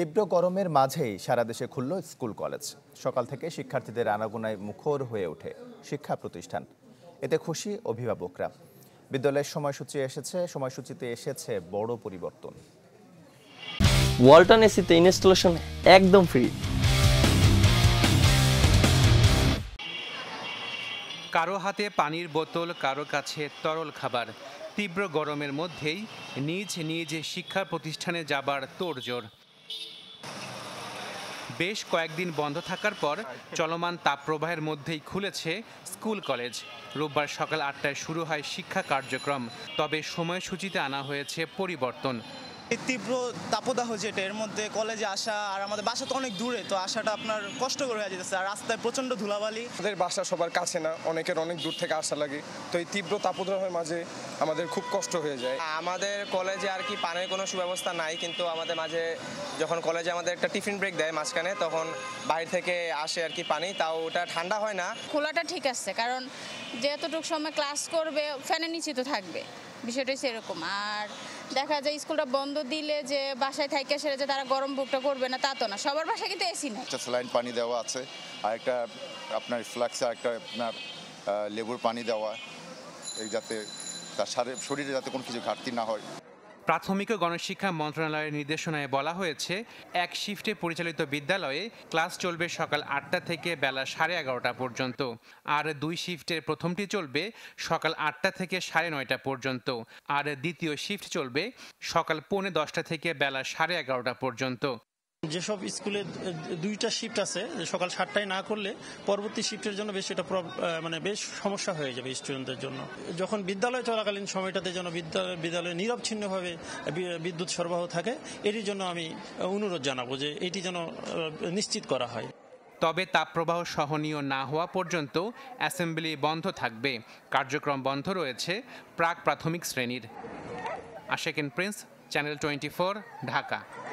তীব্র গরমের মাঝেই সারা দেশে খুলল স্কুল কলেজ। সকাল থেকে শিক্ষার্থীদের আনাগোনায় মুখর হয়ে ওঠে শিক্ষা প্রতিষ্ঠান। এতে খুশি অভিভাবকরা। বিদ্যালয়ের সময়সূচিতে এসেছে বড় পরিবর্তন। ওয়ালটন এসিতে ইনস্টলেশন একদম ফ্রি। কারো হাতে পানির বোতল, কারো কাছে তরল খাবার। তীব্র গরমের মধ্যেই নিজ নিজ শিক্ষা প্রতিষ্ঠানে যাবার তোড়জোড়। বেশ কয়েকদিন বন্ধ থাকার পর চলমান তাপপ্রবাহের মধ্যেই খুলেছে স্কুল কলেজ। রোববার সকাল ৮টায় শুরু হয় শিক্ষা কার্যক্রম। তবে সময়সূচিতে আনা হয়েছে পরিবর্তন। এই তীব্র তাপদাহ যেটা, এর মধ্যে কলেজে আসা আর আমাদের বাসা তো অনেক দূরে, তো আসাটা আপনার কষ্টকর হয়ে যেতেছে। আর রাস্তায় প্রচন্ড ধুলাবালি। আমাদের বাসা সবার কাছে না, অনেকের অনেক দূর থেকে আসা লাগে। তো এই তীব্র তাপদাহের মাঝে আমাদের খুব কষ্ট হয়ে যায়। আমাদের কলেজে আর কি পানির কোনো সুব্যবস্থা নাই, কিন্তু আমাদের মাঝে যখন কলেজে আমাদের একটা টিফিন ব্রেক দেয় মাঝখানে, তখন বাইরে থেকে আসে আর কি পানি, তাও ওটা ঠান্ডা হয় না। খোলাটা ঠিক আছে, কারণ যেতটুকু সময় ক্লাস করবে ফ্যানের নিচে তো থাকবে, বিষয়টাই সেরকম। আর দেখা যায় স্কুলটা বন্ধ দিলে যে বাসায় থাইকে সেরে যে তারা গরম ভোগটা করবে না, তা তো না। সবার বাসায় কিন্তু এসি নেই। একটা স্যালাইন পানি দেওয়া আছে, আর একটা আপনার ফ্লাক্সে একটা আপনার লেবুর পানি দেওয়া, এই যাতে তার শরীরে যাতে কোনো কিছু ঘাটতি না হয়। প্রাথমিক ও গণশিক্ষা মন্ত্রণালয়ের নির্দেশনায় বলা হয়েছে, এক শিফটে পরিচালিত বিদ্যালয়ে ক্লাস চলবে সকাল ৮টা থেকে বেলা 11:30 পর্যন্ত। আর দুই শিফটের প্রথমটি চলবে সকাল 8টা থেকে 9:30 পর্যন্ত। আর দ্বিতীয় শিফট চলবে সকাল 10:45 থেকে বেলা 11:30 পর্যন্ত। যেসব স্কুলে দুইটা শিফট আছে, সকাল 7টায় না করলে পরবর্তী শিফটের জন্য বেশ এটা বেশ সমস্যা হয়ে যাবে স্টুডেন্টদের জন্য। যখন বিদ্যালয় চলাকালীন সময়টাতে যেন বিদ্যালয়ে নিরবচ্ছিন্নভাবে বিদ্যুৎ সরবরাহ থাকে, এটির জন্য আমি অনুরোধ জানাবো যে এটি যেন নিশ্চিত করা হয়। তবে তাপপ্রবাহ সহনীয় না হওয়া পর্যন্ত অ্যাসেম্বলি বন্ধ থাকবে। কার্যক্রম বন্ধ রয়েছে প্রাক প্রাথমিক শ্রেণীর। আশেকিন প্রিন্স, চ্যানেল 24, ঢাকা।